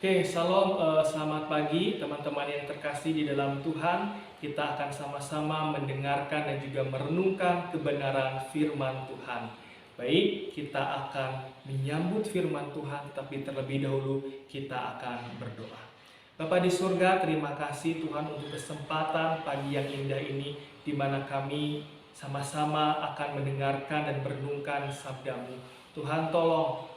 Oke, Shalom, selamat pagi teman-teman yang terkasih di dalam Tuhan. Kita akan sama-sama mendengarkan dan juga merenungkan kebenaran firman Tuhan. Baik, kita akan menyambut firman Tuhan, tetapi terlebih dahulu kita akan berdoa. Bapa di surga, terima kasih Tuhan untuk kesempatan pagi yang indah ini, di mana kami sama-sama akan mendengarkan dan merenungkan sabda-Mu. Tuhan, tolong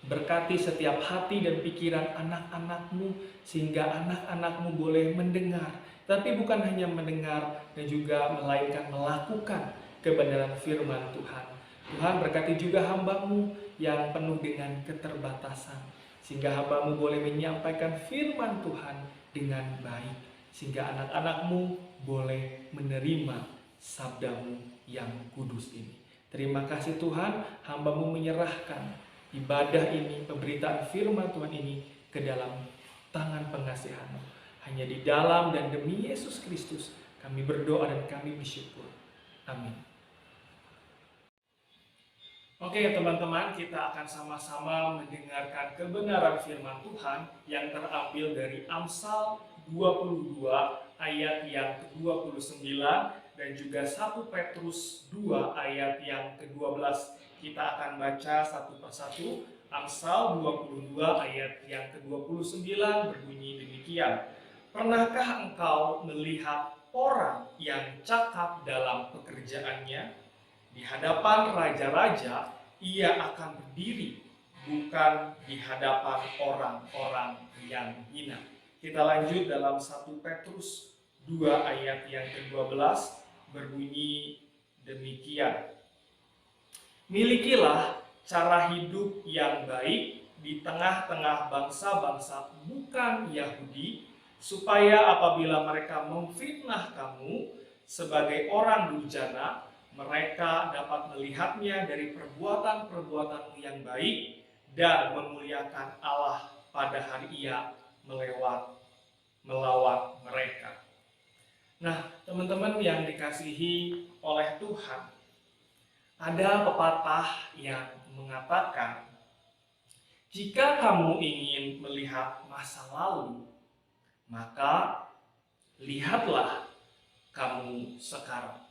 berkati setiap hati dan pikiran anak-anak-Mu, sehingga anak-anak-Mu boleh mendengar, tapi bukan hanya mendengar, dan juga melainkan melakukan kebenaran firman Tuhan. Tuhan, berkati juga hamba-Mu yang penuh dengan keterbatasan, sehingga hamba-Mu boleh menyampaikan firman Tuhan dengan baik, sehingga anak-anak-Mu boleh menerima sabda-Mu yang kudus ini. Terima kasih Tuhan, hamba-Mu menyerahkan ibadah ini, pemberitaan firman Tuhan ini ke dalam tangan pengasihan-Mu. Hanya di dalam dan demi Yesus Kristus kami berdoa dan kami bersyukur. Amin. Oke teman-teman, kita akan sama-sama mendengarkan kebenaran firman Tuhan yang terambil dari Amsal 22 ayat yang ke-29 dan juga 1 Petrus 2 ayat yang ke-12. Kita akan baca satu persatu. Amsal 22 ayat yang ke-29 berbunyi demikian. Pernahkah engkau melihat orang yang cakap dalam pekerjaannya? Di hadapan raja-raja ia akan berdiri, bukan di hadapan orang-orang yang hina. Kita lanjut dalam 1 Petrus 2 ayat yang ke-12 berbunyi demikian. Milikilah cara hidup yang baik di tengah-tengah bangsa-bangsa bukan Yahudi, supaya apabila mereka memfitnah kamu sebagai orang durjana, mereka dapat melihatnya dari perbuatan-perbuatanmu yang baik dan memuliakan Allah pada hari Ia melawan mereka. Nah, teman-teman yang dikasihi oleh Tuhan, ada pepatah yang mengatakan, jika kamu ingin melihat masa lalu, maka lihatlah kamu sekarang.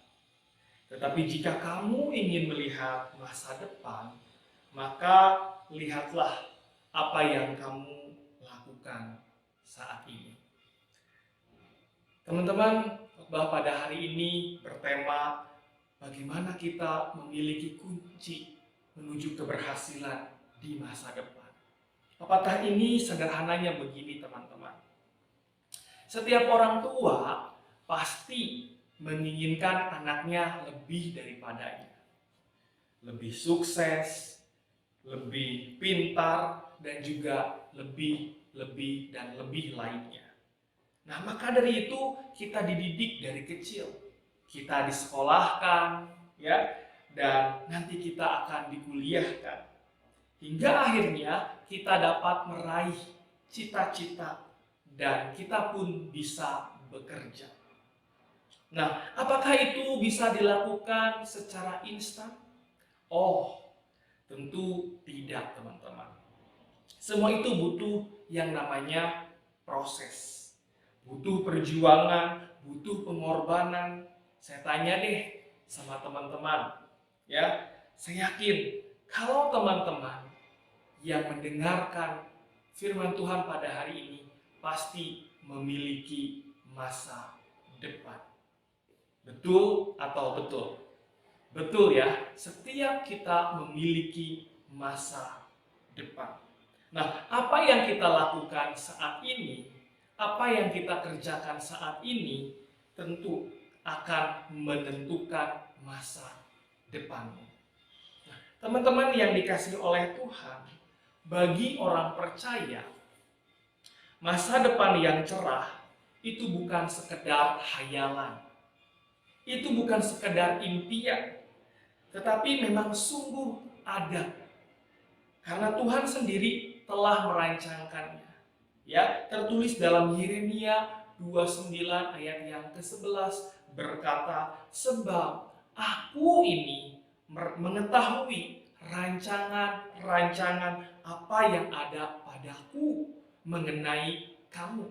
Tetapi jika kamu ingin melihat masa depan, maka lihatlah apa yang kamu lakukan saat ini. Teman-teman, pada hari ini bertema bagaimana kita memiliki kunci menuju keberhasilan di masa depan. Pepatah ini sederhananya begini teman-teman. Setiap orang tua pasti menginginkan anaknya lebih daripadanya. Lebih sukses, lebih pintar, dan juga lebih lainnya. Nah, maka dari itu kita dididik dari kecil. Kita disekolahkan, ya, dan nanti kita akan dikuliahkan. Hingga akhirnya kita dapat meraih cita-cita dan kita pun bisa bekerja. Nah, apakah itu bisa dilakukan secara instan? Oh, tentu tidak, teman-teman. Semua itu butuh yang namanya proses. Butuh perjuangan, butuh pengorbanan. Saya tanya deh sama teman-teman, ya. Saya yakin kalau teman-teman yang mendengarkan firman Tuhan pada hari ini pasti memiliki masa depan. Betul atau betul? Betul ya, setiap kita memiliki masa depan. Nah, apa yang kita lakukan saat ini, apa yang kita kerjakan saat ini, tentu akan menentukan masa depanmu. Nah, teman-teman yang dikasihi oleh Tuhan, bagi orang percaya, masa depan yang cerah itu bukan sekedar hayalan. Itu bukan sekedar impian, tetapi memang sungguh ada. Karena Tuhan sendiri telah merancangkannya. Ya, tertulis dalam Yeremia 29 ayat yang ke-11 berkata, sebab aku ini mengetahui rancangan-rancangan apa yang ada padaku, mengenai kamu.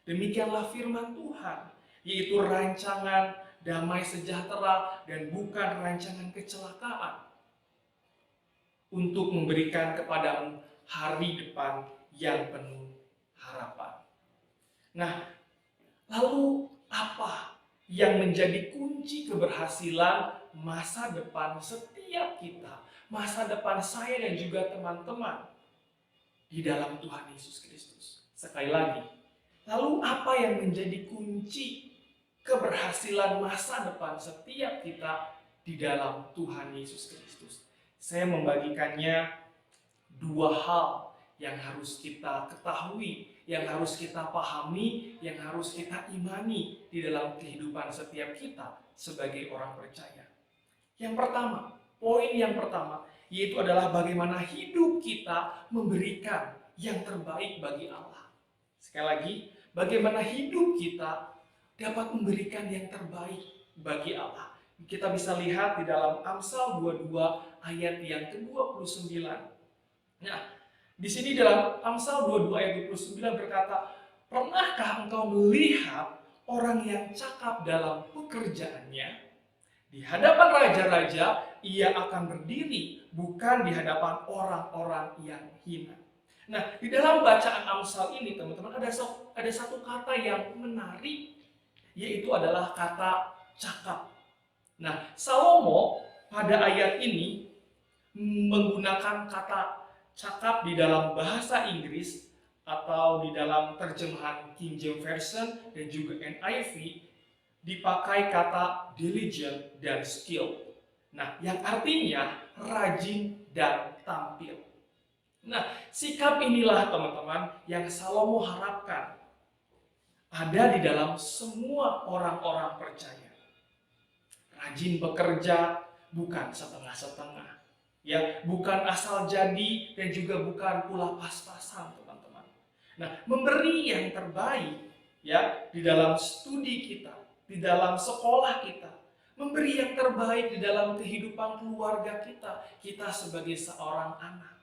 Demikianlah firman Tuhan, yaitu rancangan damai sejahtera dan bukan rancangan kecelakaan, untuk memberikan kepadamu hari depan yang penuh harapan. Nah, lalu apa yang menjadi kunci keberhasilan masa depan setiap kita, masa depan saya dan juga teman-teman di dalam Tuhan Yesus Kristus? Sekali lagi, lalu apa yang menjadi kunci keberhasilan masa depan setiap kita di dalam Tuhan Yesus Kristus? Saya membagikannya dua hal yang harus kita ketahui, yang harus kita pahami, yang harus kita imani di dalam kehidupan setiap kita sebagai orang percaya. Yang pertama, poin yang pertama, yaitu adalah bagaimana hidup kita memberikan yang terbaik bagi Allah. Sekali lagi, bagaimana hidup kita dapat memberikan yang terbaik bagi Allah. Kita bisa lihat di dalam Amsal 22 ayat yang ke-29. Nah, di sini dalam Amsal 22 ayat 29 berkata, "Pernahkah engkau melihat orang yang cakap dalam pekerjaannya? Di hadapan raja-raja ia akan berdiri, bukan di hadapan orang-orang yang hina." Nah, di dalam bacaan Amsal ini, teman-teman, ada satu kata yang menarik, yaitu adalah kata cakap. Nah, Salomo pada ayat ini menggunakan kata cakap di dalam bahasa Inggris atau di dalam terjemahan King James Version dan juga NIV dipakai kata diligent dan skill. Nah, yang artinya rajin dan tampil. Nah, sikap inilah teman-teman yang Salomo harapkan ada di dalam semua orang-orang percaya. Rajin bekerja, bukan setengah-setengah. Ya, bukan asal jadi dan juga bukan pula pas-pasan, teman-teman. Nah, memberi yang terbaik ya di dalam studi kita, di dalam sekolah kita, memberi yang terbaik di dalam kehidupan keluarga kita sebagai seorang anak.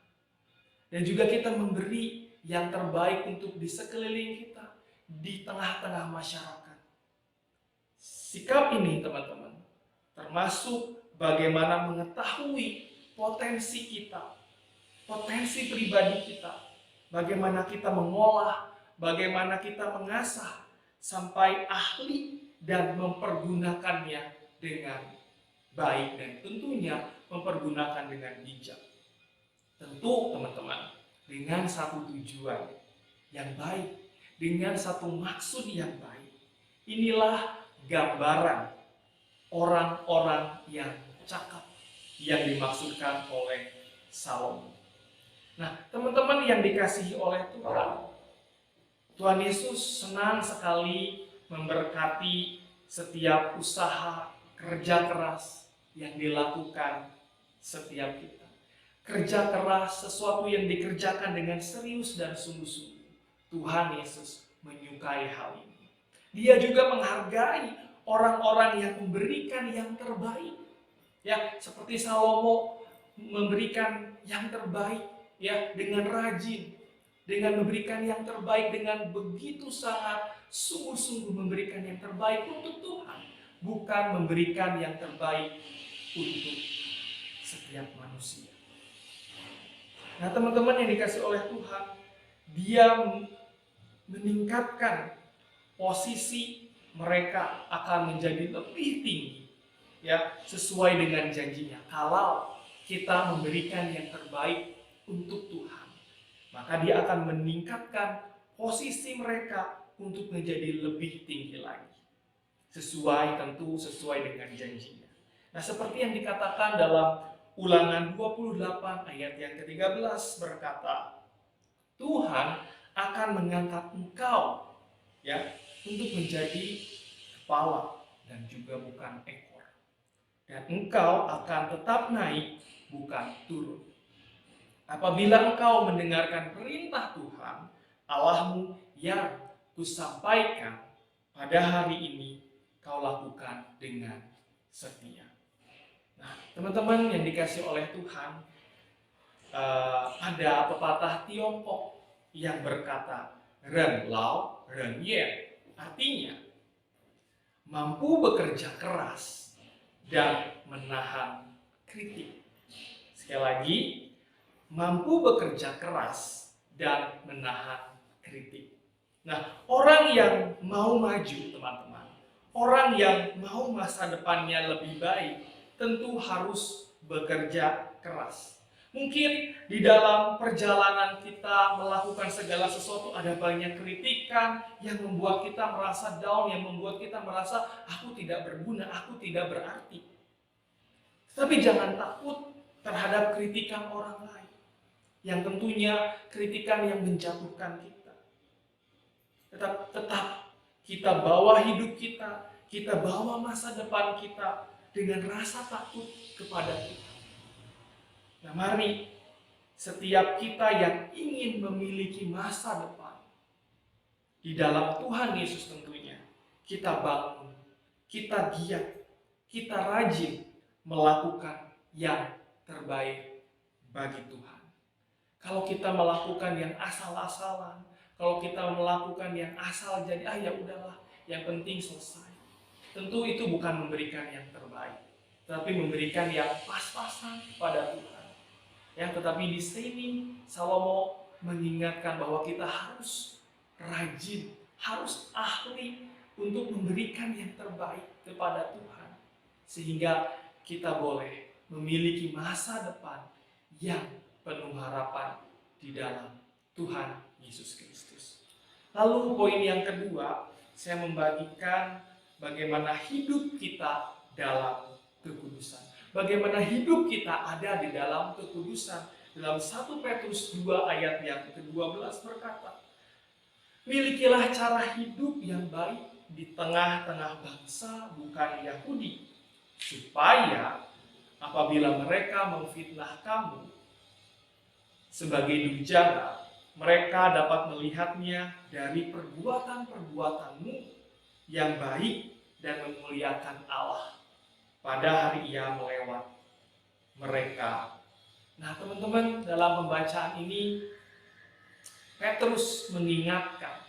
Dan juga kita memberi yang terbaik untuk di sekeliling kita, di tengah-tengah masyarakat. Sikap ini, teman-teman, termasuk bagaimana mengetahui potensi kita, potensi pribadi kita, bagaimana kita mengolah, bagaimana kita mengasah sampai ahli dan mempergunakannya dengan baik dan tentunya mempergunakan dengan bijak. Tentu teman-teman, dengan satu tujuan yang baik, dengan satu maksud yang baik. Inilah gambaran orang-orang yang cakap yang dimaksudkan oleh Salomo. Nah, teman-teman yang dikasihi oleh Tuhan, Tuhan Yesus senang sekali memberkati setiap usaha kerja keras yang dilakukan setiap kita. Kerja keras, sesuatu yang dikerjakan dengan serius dan sungguh-sungguh. Tuhan Yesus menyukai hal ini. Dia juga menghargai orang-orang yang memberikan yang terbaik. Ya, seperti Salomo memberikan yang terbaik ya dengan rajin, dengan memberikan yang terbaik dengan begitu sangat sungguh-sungguh memberikan yang terbaik untuk Tuhan, bukan memberikan yang terbaik untuk setiap manusia. Nah, teman-teman yang dikasih oleh Tuhan, dia meningkatkan posisi mereka akan menjadi lebih tinggi ya, sesuai dengan janjinya. Kalau kita memberikan yang terbaik untuk Tuhan, maka dia akan meningkatkan posisi mereka untuk menjadi lebih tinggi lagi. Sesuai dengan janjinya. Nah, seperti yang dikatakan dalam Ulangan 28 ayat yang ke-13 berkata, Tuhan akan mengangkat engkau ya untuk menjadi kepala dan juga bukan ekor. Dan engkau akan tetap naik, bukan turun. Apabila engkau mendengarkan perintah Tuhan Allahmu yang kusampaikan pada hari ini, kau lakukan dengan setia. Nah, teman-teman yang dikasih oleh Tuhan, ada pepatah Tiongkok yang berkata ren lao ren ye, artinya mampu bekerja keras dan menahan kritik. Sekali lagi, mampu bekerja keras dan menahan kritik. Nah, orang yang mau maju, teman-teman, orang yang mau masa depannya lebih baik, tentu harus bekerja keras. Mungkin di dalam perjalanan kita melakukan segala sesuatu ada banyak kritikan yang membuat kita merasa down, yang membuat kita merasa aku tidak berguna, aku tidak berarti. Tapi jangan takut terhadap kritikan orang lain, yang tentunya kritikan yang menjatuhkan kita. Tetap kita bawa hidup kita bawa masa depan kita dengan rasa takut kepada Tuhan. Nah, mari setiap kita yang ingin memiliki masa depan di dalam Tuhan Yesus tentunya, kita bangun, kita giat, kita rajin melakukan yang terbaik bagi Tuhan. Kalau kita melakukan yang asal-asalan, kalau kita melakukan yang asal jadi ya udahlah, yang penting selesai. Tentu itu bukan memberikan yang terbaik, tapi memberikan yang pas-pasan pada Tuhan. Tetapi di sini Salomo mengingatkan bahwa kita harus rajin, harus ahli untuk memberikan yang terbaik kepada Tuhan, sehingga kita boleh memiliki masa depan yang penuh harapan di dalam Tuhan Yesus Kristus. Lalu poin yang kedua, saya membagikan bagaimana hidup kita dalam kekudusan. Bagaimana hidup kita ada di dalam kekudusan. Dalam 1 Petrus 2 ayat yang ke-12 berkata, milikilah cara hidup yang baik di tengah-tengah bangsa bukan Yahudi, supaya apabila mereka memfitnah kamu sebagai durjana, mereka dapat melihatnya dari perbuatan-perbuatanmu yang baik dan memuliakan Allah pada hari Ia melewat mereka. Nah, teman-teman, dalam pembacaan ini Petrus mengingatkan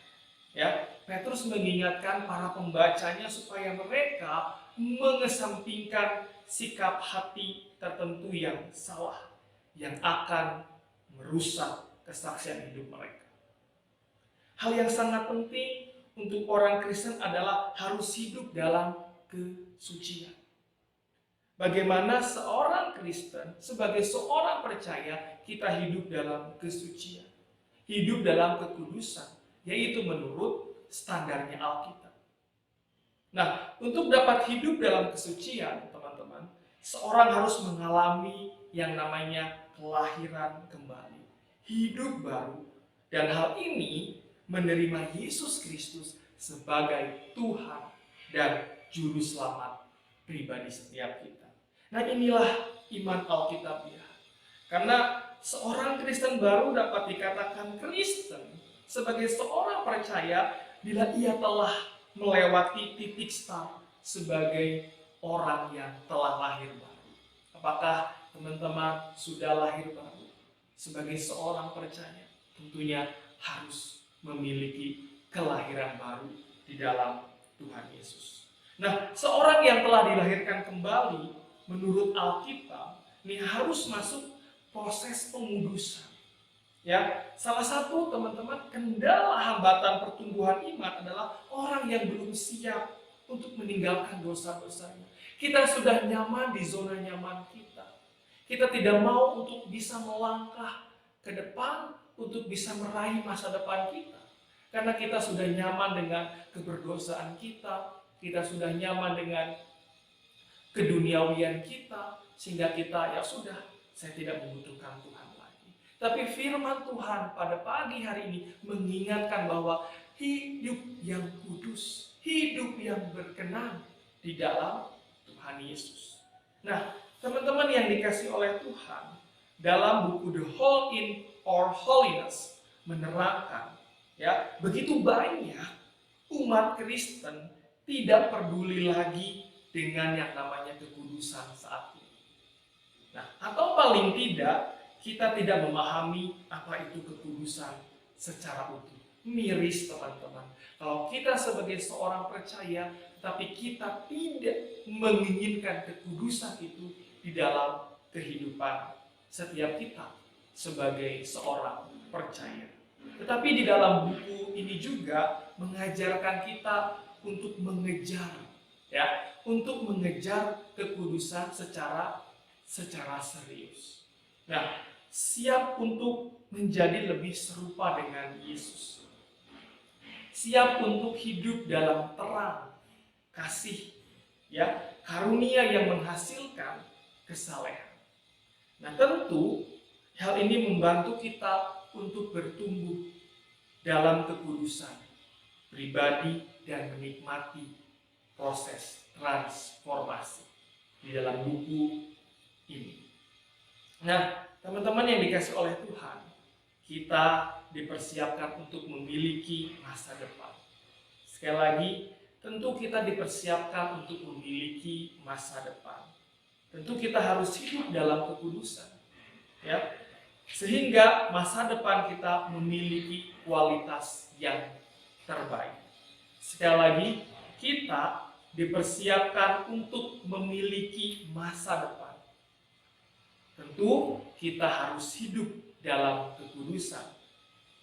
para pembacanya supaya mereka mengesampingkan sikap hati tertentu yang salah yang akan merusak kesaksian hidup mereka. Hal yang sangat penting untuk orang Kristen adalah harus hidup dalam kesucian. Bagaimana seorang Kristen, sebagai seorang percaya, kita hidup dalam kesucian, hidup dalam kekudusan, yaitu menurut standarnya Alkitab. Nah, untuk dapat hidup dalam kesucian, teman-teman, seorang harus mengalami yang namanya kelahiran kembali, hidup baru, dan hal ini menerima Yesus Kristus sebagai Tuhan dan Juru Selamat pribadi setiap kita. Nah, inilah iman Alkitabiah. Karena seorang Kristen baru dapat dikatakan Kristen sebagai seorang percaya bila ia telah melewati titik start sebagai orang yang telah lahir baru. Apakah teman-teman sudah lahir baru? Sebagai seorang percaya, tentunya harus memiliki kelahiran baru di dalam Tuhan Yesus. Nah, seorang yang telah dilahirkan kembali menurut Alkitab ini harus masuk proses pengudusan. Salah satu, teman-teman, kendala hambatan pertumbuhan iman adalah orang yang belum siap untuk meninggalkan dosa-dosanya. Kita sudah nyaman di zona nyaman kita. Kita tidak mau untuk bisa melangkah ke depan, untuk bisa meraih masa depan kita. Karena kita sudah nyaman dengan keberdosaan kita, kita sudah nyaman dengan keduniawian kita, sehingga kita saya tidak membutuhkan Tuhan lagi. Tapi firman Tuhan pada pagi hari ini mengingatkan bahwa hidup yang kudus, hidup yang berkenan di dalam Tuhan Yesus. Nah, teman-teman yang dikasih oleh Tuhan, dalam buku The Whole in Our Holiness menerangkan, begitu banyak umat Kristen tidak peduli lagi dengan yang namanya kekudusan saat ini. Nah, atau paling tidak kita tidak memahami apa itu kekudusan secara utuh. Miris teman-teman, kalau kita sebagai seorang percaya, tapi kita tidak menginginkan kekudusan itu di dalam kehidupan setiap kita sebagai seorang percaya. Tetapi di dalam buku ini juga mengajarkan kita untuk mengejar, ya, untuk mengejar kekudusan secara serius. Nah, siap untuk menjadi lebih serupa dengan Yesus. Siap untuk hidup dalam terang, kasih, ya, karunia yang menghasilkan kesalehan. Nah, tentu hal ini membantu kita untuk bertumbuh dalam kekudusan pribadi dan menikmati proses transformasi di dalam buku ini. Nah, teman-teman yang dikasih oleh Tuhan, kita dipersiapkan untuk memiliki masa depan. Sekali lagi, tentu kita dipersiapkan untuk memiliki masa depan. Tentu kita harus hidup dalam kekudusan, ya, sehingga masa depan kita memiliki kualitas yang terbaik. Sekali lagi, kita dipersiapkan untuk memiliki masa depan. Tentu kita harus hidup dalam kekudusan,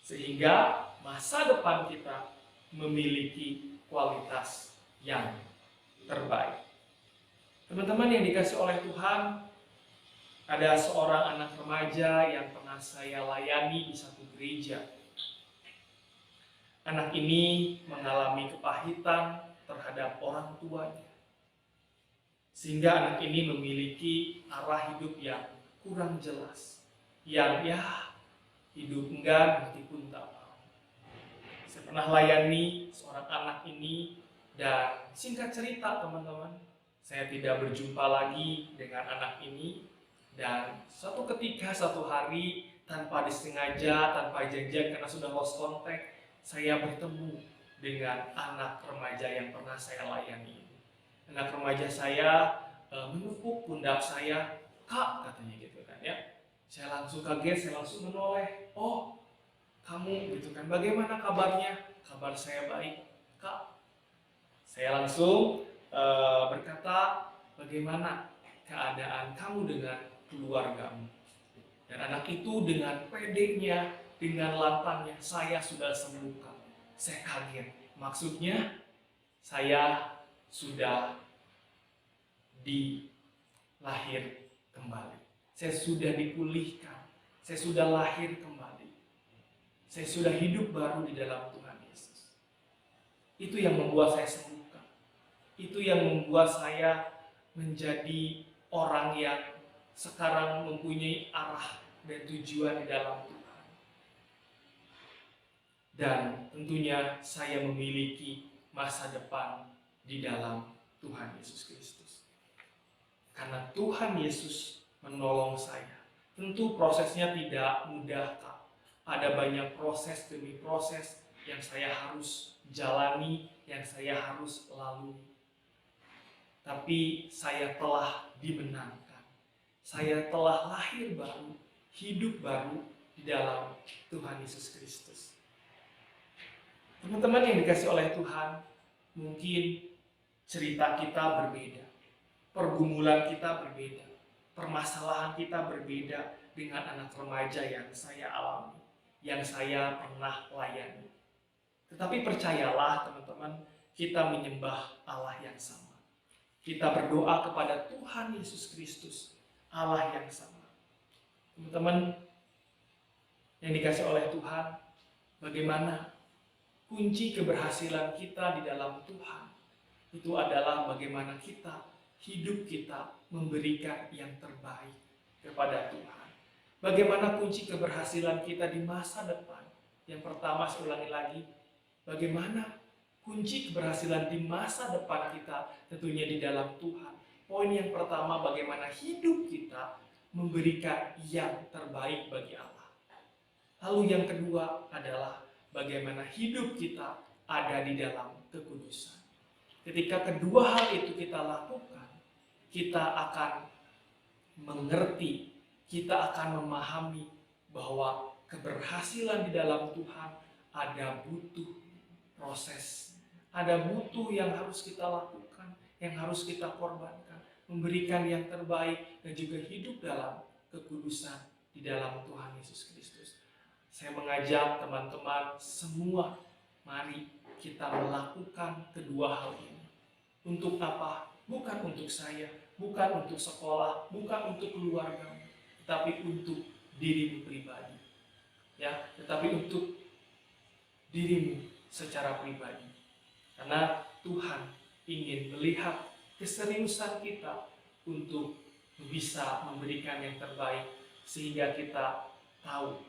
sehingga masa depan kita memiliki kualitas yang terbaik. Teman-teman yang dikasih oleh Tuhan, ada seorang anak remaja yang pernah saya layani di satu gereja. Anak ini mengalami kepahitan terhadap orang tuanya, sehingga anak ini memiliki arah hidup yang kurang jelas, yang hidup enggak, mati pun tak mau. Saya pernah layani seorang anak ini, dan singkat cerita teman-teman, saya tidak berjumpa lagi dengan anak ini. Dan suatu ketika, suatu hari, tanpa disengaja, tanpa janjian karena sudah lost contact, saya bertemu dengan anak remaja yang pernah saya layani. Anak remaja saya menepuk pundak saya, "Kak," katanya gitu kan ya. Saya langsung kaget, saya langsung menoleh. "Oh, kamu," gitu kan, "bagaimana kabarnya?" "Kabar saya baik, Kak." Saya langsung berkata, "Bagaimana keadaan kamu dengan keluargamu?" Dan anak itu dengan pedenya, dengan lantangnya, "Saya sudah sembuh, Kak." Saya kaget. Maksudnya, saya sudah dilahir kembali. Saya sudah dipulihkan. Saya sudah lahir kembali. Saya sudah hidup baru di dalam Tuhan Yesus. Itu yang membuat saya sembuhkan. Itu yang membuat saya menjadi orang yang sekarang mempunyai arah dan tujuan di dalam Tuhan. Dan tentunya saya memiliki masa depan di dalam Tuhan Yesus Kristus. Karena Tuhan Yesus menolong saya. Tentu prosesnya tidak mudah, Kak. Ada banyak proses demi proses yang saya harus jalani, yang saya harus lalui. Tapi saya telah dimenangkan. Saya telah lahir baru, hidup baru di dalam Tuhan Yesus Kristus. Teman-teman yang dikasih oleh Tuhan, mungkin cerita kita berbeda, pergumulan kita berbeda, permasalahan kita berbeda dengan anak remaja yang saya alami, yang saya pernah layani. Tetapi percayalah teman-teman, kita menyembah Allah yang sama. Kita berdoa kepada Tuhan Yesus Kristus, Allah yang sama. Teman-teman yang dikasih oleh Tuhan, bagaimana kunci keberhasilan kita di dalam Tuhan? Itu adalah bagaimana kita, hidup kita memberikan yang terbaik kepada Tuhan. Bagaimana kunci keberhasilan kita di masa depan? Yang pertama, saya ulangi lagi, bagaimana kunci keberhasilan di masa depan kita? Tentunya di dalam Tuhan. Poin yang pertama, bagaimana hidup kita memberikan yang terbaik bagi Allah. Lalu yang kedua adalah bagaimana hidup kita ada di dalam kekudusan. Ketika kedua hal itu kita lakukan, kita akan mengerti, kita akan memahami bahwa keberhasilan di dalam Tuhan ada butuh proses, ada butuh yang harus kita lakukan, yang harus kita korbankan, memberikan yang terbaik dan juga hidup dalam kekudusan di dalam Tuhan Yesus Kristus. Saya mengajak teman-teman semua, mari kita melakukan kedua hal ini. Untuk apa? Bukan untuk saya, bukan untuk sekolah, bukan untuk keluarga, tetapi untuk dirimu pribadi. Ya, tetapi untuk dirimu secara pribadi. Karena Tuhan ingin melihat keseriusan kita untuk bisa memberikan yang terbaik, sehingga kita tahu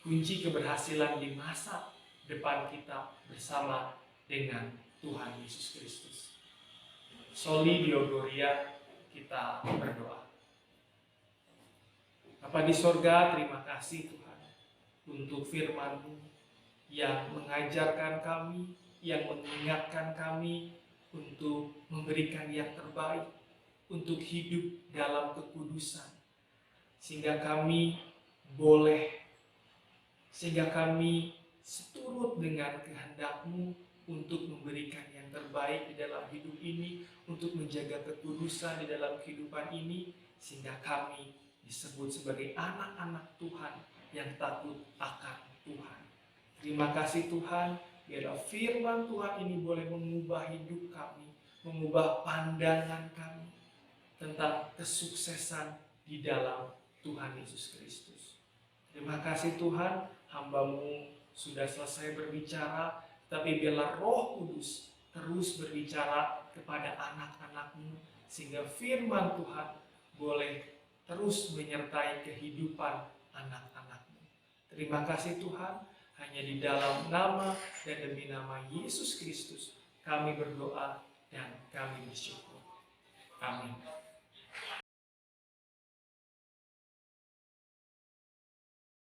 kunci keberhasilan di masa depan kita bersama dengan Tuhan Yesus Kristus. Soli Deo Gloria, kita berdoa. Bapa di sorga, terima kasih Tuhan untuk firman-Mu yang mengajarkan kami, yang mengingatkan kami untuk memberikan yang terbaik, untuk hidup dalam kekudusan, sehingga kami seturut dengan kehendak-Mu untuk memberikan yang terbaik di dalam hidup ini, untuk menjaga kekudusan di dalam kehidupan ini, sehingga kami disebut sebagai anak-anak Tuhan yang takut akan Tuhan. Terima kasih Tuhan, biarlah firman Tuhan ini boleh mengubah hidup kami, mengubah pandangan kami tentang kesuksesan di dalam Tuhan Yesus Kristus. Terima kasih Tuhan, hamba-Mu sudah selesai berbicara, tapi biarlah Roh Kudus terus berbicara kepada anak-anak-Mu, sehingga firman Tuhan boleh terus menyertai kehidupan anak-anak-Mu. Terima kasih Tuhan, hanya di dalam nama dan demi nama Yesus Kristus kami berdoa dan kami bersyukur. Amin.